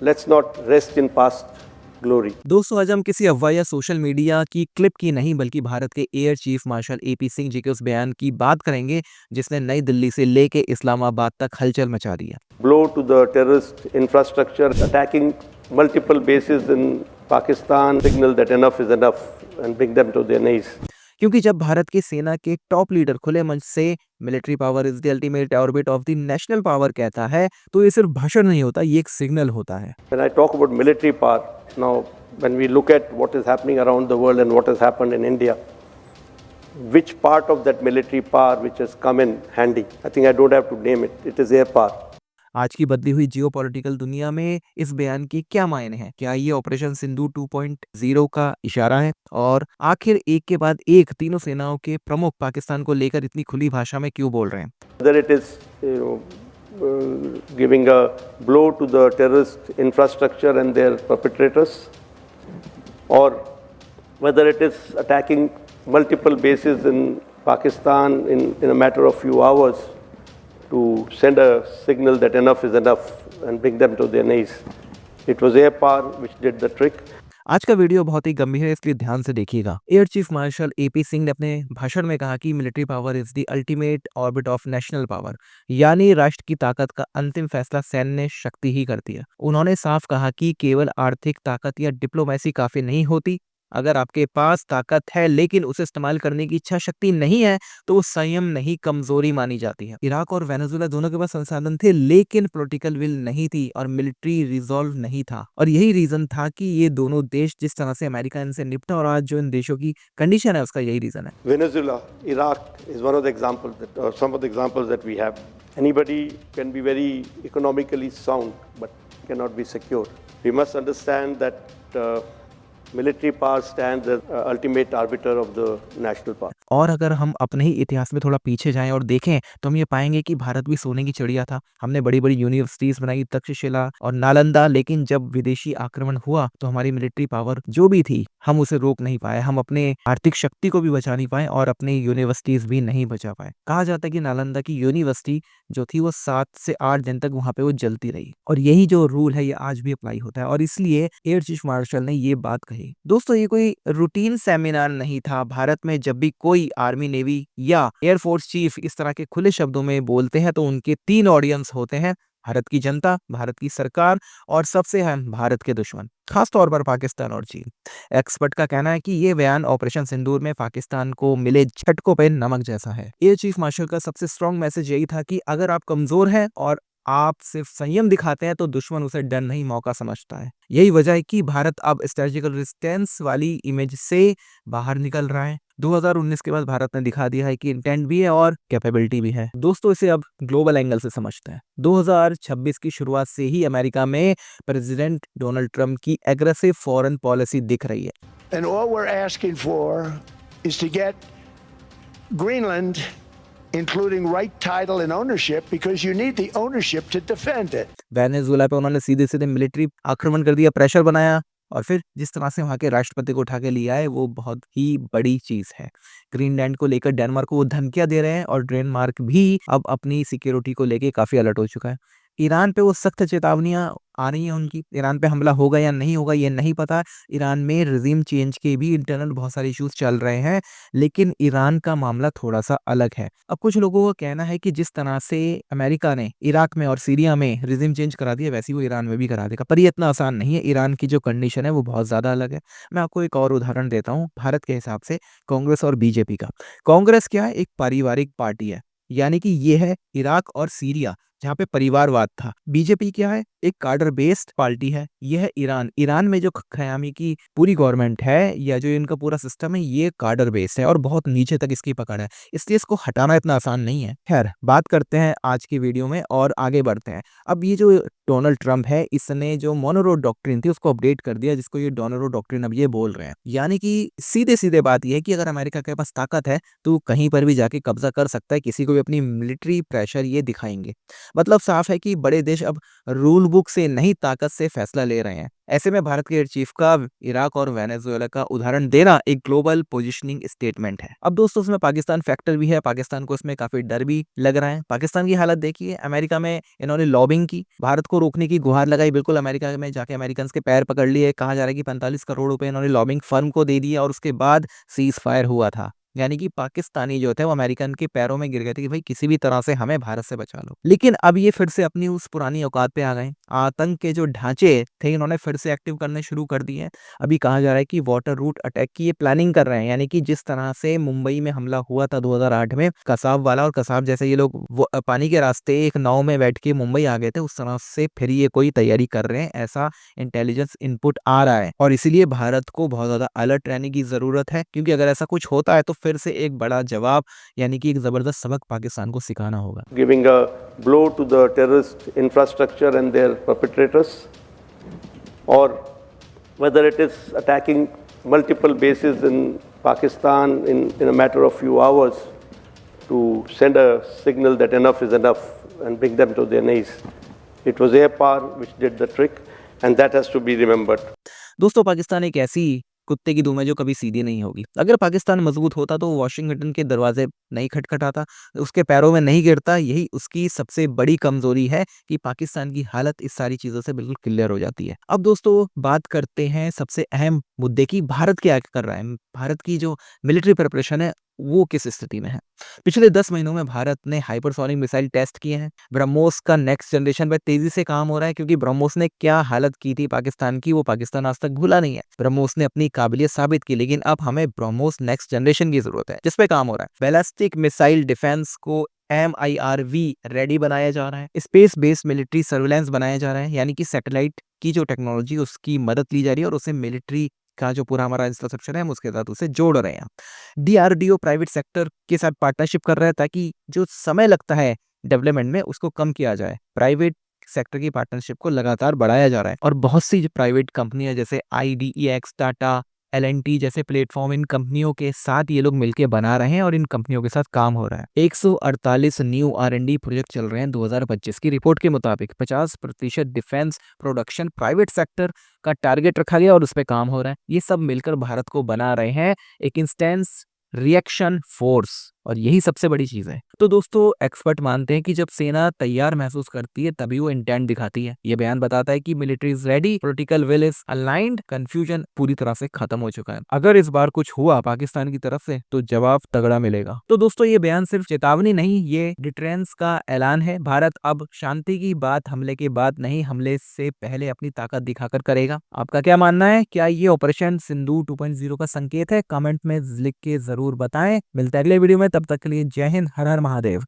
Let's not rest in past glory. दोस्तों आज हम किसी अफवाह या सोशल मीडिया की क्लिप की नहीं बल्कि भारत के air chief marshal A P Singh ji के उस बयान की बात करेंगे जिसने नई दिल्ली से लेके इस्लामाबाद तक हलचल मचा दी है। Blow to the terrorist infrastructure, attacking multiple bases in Pakistan, signal that enough is enough and bring them to their knees. क्योंकि जब भारत की सेना के टॉप लीडर खुले मंच से military power is the ultimate orbit of the national power कहता है तो ये सिर्फ भाषण नहीं होता, ये एक सिग्नल होता है। When I talk about military power, now when we look at what is happening around the world and what has happened in India, which part of that military power which has come in handy? I think I don't have to name it. It is air power. आज की बदली हुई geopolitical दुनिया में इस बयान के क्या मायने हैं? क्या ये ऑपरेशन सिंधु 2.0 का इशारा है? और आखिर एक के बाद एक तीनों सेनाओं के प्रमुख पाकिस्तान को लेकर इतनी खुली भाषा में क्यों बोल रहे हैं? Whether it is giving a blow to the terrorist infrastructure and their perpetrators, or whether it is attacking multiple bases in Pakistan in a matter of few hours to send a signal that enough is enough and bring them to their knees. It was air power which did the trick. आज का video बहुत ही गंभीर है, इसलिए ध्यान से देखिएगा। Air chief marshal A P Singh ने अपने भाषण में कहा कि military power is the ultimate orbit of national power, यानी राष्ट्र की ताकत का अंतिम फैसला सैन्य शक्ति ही करती है। उन्होंने साफ कहा कि केवल आर्थिक ताकत या डिप्लोमेसी काफी नहीं होती। अगर आपके पास ताकत है लेकिन उसे इस्तेमाल करने की इच्छा शक्ति नहीं है तो वो संयम नहीं, कमजोरी मानी जाती है। इराक और वेनेजुएला दोनों के पास संसाधन थे लेकिन पॉलिटिकल विल नहीं थी और मिलिट्री रिजॉल्व नहीं था, और यही रीजन था कि ये दोनों देश जिस तरह से अमेरिका इनसे निपटा और आज जो इन देशों की कंडीशन है उसका यही रीजन है। Venezuela, Iraq is one of the examples that, or some of the examples that we have. Anybody can be very economically sound, but cannot be secure. We must understand that military power stands as ultimate arbiter of the national power. और अगर हम अपने ही इतिहास में थोड़ा पीछे जाएं और देखें तो हम ये पाएंगे कि भारत भी सोने की चिड़िया था। हमने बड़ी बड़ी यूनिवर्सिटीज बनाई, तक्षशिला और नालंदा, लेकिन जब विदेशी आक्रमण हुआ तो हमारी मिलिट्री पावर जो भी थी हम उसे रोक नहीं पाए, हम अपने आर्थिक शक्ति को भी बचा नहीं पाए और अपनी यूनिवर्सिटीज भी नहीं बचा पाए। कहा जाता है कि नालंदा की यूनिवर्सिटी जो थी वो 7 से 8 दिन तक वहां पे वो जलती रही, और यही जो रूल है ये आज भी अप्लाई होता है, और इसलिए एयर चीफ मार्शल ने ये बात कही। दोस्तों ये कोई रूटीन सेमिनार नहीं था। भारत में जब भी कोई आर्मी, नेवी या एयरफोर्स चीफ इस तरह के खुले शब्दों में बोलते हैं तो उनके 3 ऑडियंस होते हैं: भारत की जनता, भारत की सरकार और सबसे अहम भारत के दुश्मन, खास तौर पर पाकिस्तान और चीन। एक्सपर्ट का कहना है कि ये बयान ऑपरेशन सिंदूर में पाकिस्तान को मिले झटकों पे नमक जैसा है। एयर चीफ मार्शल का सबसे स्ट्रॉन्ग मैसेज यही था कि अगर आप कमजोर हैं और आप सिर्फ संयम दिखाते हैं तो दुश्मन उसे डर नहीं, मौका समझता है। यही वजह है कि भारत अब स्ट्रेटेजिकल रेजिस्टेंस वाली इमेज से बाहर निकल रहा है। 2019 के बाद भारत ने दिखा दिया है कि इंटेंट भी है और कैपेबिलिटी भी है। दोस्तों इसे अब ग्लोबल एंगल से समझते हैं। 2026 की शुरुआत से ही अमेरिका में प्रेसिडेंट डोनाल्ड ट्रंप की एग्रेसिव फॉरेन पॉलिसी दिख रही है। And all we're asking for is to get Greenland including right title and ownership because you need the ownership to defend it. Venezuela पे उन्होंने सीधे सीधे मिलिट्री आक्रमण कर दिया, प्रेशर बनाया, और फिर जिस तरह से वहां के राष्ट्रपति को उठा के लिया है वो बहुत ही बड़ी चीज है। ग्रीनलैंड को लेकर डेनमार्क को वो धमकियां दे रहे हैं और डेनमार्क भी अब अपनी सिक्योरिटी को लेके काफी अलर्ट हो चुका है। ईरान पे वो सख्त चेतावनियां आ रही हैं उनकी। ईरान पे हमला होगा या नहीं होगा ये नहीं पता। ईरान में रिजीम चेंज के भी इंटरनल बहुत सारे इश्यूज चल रहे हैं, लेकिन ईरान का मामला थोड़ा सा अलग है। अब कुछ लोगों का कहना है कि जिस तरह से अमेरिका ने इराक में और सीरिया में रिजीम चेंज करा दिया वैसे वो ईरान में भी करा देगा, पर ये इतना आसान नहीं है। ईरान की जो कंडीशन है वो बहुत ज्यादा अलग है। मैं आपको एक और उदाहरण देता हूँ भारत के हिसाब से कांग्रेस और बीजेपी का। कांग्रेस क्या है? एक पारिवारिक पार्टी है, यानी कि ये है इराक और सीरिया जहाँ पे परिवारवाद था। बीजेपी क्या है? एक कार्डर बेस्ड पार्टी है। यह है ईरान। ईरान में जो खयामी की पूरी गवर्नमेंट है या जो इनका पूरा सिस्टम है ये कार्डर बेस्ड है और बहुत नीचे तक इसकी पकड़ है, इसलिए इसको हटाना इतना आसान नहीं है। खैर बात करते हैं आज की वीडियो में और आगे बढ़ते हैं। अब ये जो डोनाल्ड ट्रंप है इसने जो मोनोरो डॉक्ट्रिन थी उसको अपडेट कर दिया, जिसको ये डोनाल्ड डॉक्ट्रिन अब ये बोल रहे हैं। यानी कि सीधे सीधे बात ये है कि अगर अमेरिका के पास ताकत है तो कहीं पर भी जाके कब्जा कर सकता है, किसी को भी अपनी मिलिट्री प्रेशर ये दिखाएंगे। मतलब साफ है कि बड़े देश अब रूल बुक से नहीं ताकत से फैसला ले रहे हैं। ऐसे में भारत के एयर चीफ का इराक और वेनेजुएला का उदाहरण देना एक ग्लोबल पोजिशनिंग स्टेटमेंट है। अब दोस्तों इसमें पाकिस्तान फैक्टर भी है, पाकिस्तान को इसमें काफी डर भी लग रहा है। पाकिस्तान की हालत देखिए, अमेरिका में इन्होंने लॉबिंग की, भारत को रोकने की गुहार लगाई, बिल्कुल अमेरिका में जाके अमेरिकन के पैर पकड़ लिए। कहा जा रहा है कि 45 करोड़ रुपए इन्होंने लॉबिंग फर्म को दे दिए और उसके बाद सीज फायर हुआ था। यानी कि पाकिस्तानी जो थे वो अमेरिकन के पैरों में गिर गए थे कि भाई किसी भी तरह से हमें भारत से बचा लो। लेकिन अब ये फिर से अपनी उस पुरानी औकात पे आ गए। आतंक के जो ढांचे थे इन्होंने फिर से एक्टिव करने शुरू कर दिए हैं। अभी कहा जा रहा है कि वाटर रूट अटैक की ये प्लानिंग कर रहे हैं, यानी कि जिस तरह से मुंबई में हमला हुआ था 2008 में कसाब वाला, और कसाब जैसे ये लोग पानी के रास्ते एक नाव में बैठ के मुंबई आ गए थे, उस तरह से फिर ये कोई तैयारी कर रहे हैं, ऐसा इंटेलिजेंस इनपुट आ रहा है। और इसीलिए भारत को बहुत ज्यादा अलर्ट रहने की जरूरत है, क्योंकि अगर ऐसा कुछ होता है तो फिर से एक बड़ा जवाब यानी कि एक जबरदस्त सबक पाकिस्तान को सिखाना होगा। Giving a blow to the terrorist infrastructure and their perpetrators, or whether it is attacking multiple bases in Pakistan in a matter of few hours to send a signal that enough is enough and bring them to their knees. It was air power which did the trick, and that has to be remembered. दोस्तों पाकिस्तान एक ऐसी कुत्ते की दुम है जो कभी सीधी नहीं होगी। अगर पाकिस्तान मजबूत होता तो वॉशिंगटन के दरवाजे नहीं खटखटाता, उसके पैरों में नहीं गिरता। यही उसकी सबसे बड़ी कमजोरी है कि पाकिस्तान की हालत इस सारी चीजों से बिल्कुल क्लियर हो जाती है। अब दोस्तों बात करते हैं सबसे अहम मुद्दे की, भारत क्या कर रहा है, भारत की जो मिलिट्री प्रिपरेशन है वो किस स्थिति में है। पिछले 10 महीनों में भारत ने हाइपरसोनिक मिसाइल टेस्ट किए हैं। ब्रह्मोस का नेक्स्ट जनरेशन पर तेजी से काम हो रहा है, क्योंकि ब्रह्मोस ने क्या हालत की थी पाकिस्तान की वो पाकिस्तान आज तक भूला नहीं है। ब्रह्मोस ने अपनी काबिलियत साबित की, लेकिन अब हमें ब्रह्मोस नेक्स्ट जनरेशन की जरूरत है जिसपे काम हो रहा है। बैलिस्टिक मिसाइल डिफेंस को MIRV रेडी बनाया जा रहा है। स्पेस बेस्ड मिलिट्री सर्विलेंस बनाया जा रहा है, यानी कि सैटेलाइट की जो टेक्नोलॉजी उसकी मदद ली जा रही है और उसे मिलिट्री का जो पूरा हमारा इंफ्रास्ट्रक्चर है हम उसके साथ उसे जोड़ रहे हैं। DRDO प्राइवेट सेक्टर के साथ पार्टनरशिप कर रहा है ताकि जो समय लगता है डेवलपमेंट में उसको कम किया जाए। प्राइवेट सेक्टर की पार्टनरशिप को लगातार बढ़ाया जा रहा है और बहुत सी जो प्राइवेट कंपनियां जैसे IDEX, टाटा, LNT जैसे प्लेटफॉर्म, इन कंपनियों के साथ ये लोग मिलकर बना रहे हैं और इन कंपनियों के साथ काम हो रहा है। 148 न्यू R&D प्रोजेक्ट चल रहे हैं 2025 की रिपोर्ट के मुताबिक। 50% डिफेंस प्रोडक्शन प्राइवेट सेक्टर का टारगेट रखा गया और उस पर काम हो रहा है। ये सब मिलकर भारत को बना रहे हैं एक इंस्टेंस रिएक्शन फोर्स, और यही सबसे बड़ी चीज है। तो दोस्तों एक्सपर्ट मानते हैं कि जब सेना तैयार महसूस करती है तभी वो इंटेंट दिखाती है। ये बयान बताता है कि military is ready, political will is aligned, confusion पूरी तरह से खत्म हो चुका है। अगर इस बार कुछ हुआ पाकिस्तान की तरफ से तो जवाब तगड़ा मिलेगा। तो दोस्तों ये बयान सिर्फ चेतावनी नहीं, ये डिटरेंस का ऐलान है। भारत अब शांति की बात हमले के बाद नहीं, हमले से पहले अपनी ताकत दिखाकर करेगा। आपका क्या मानना है? क्या ये ऑपरेशन सिंधु 2.0 का संकेत है? कमेंट में लिख के जरूर बताएं। मिलते हैं अगले वीडियो में, तब तक के लिए जय हिंद, हर हर महादेव।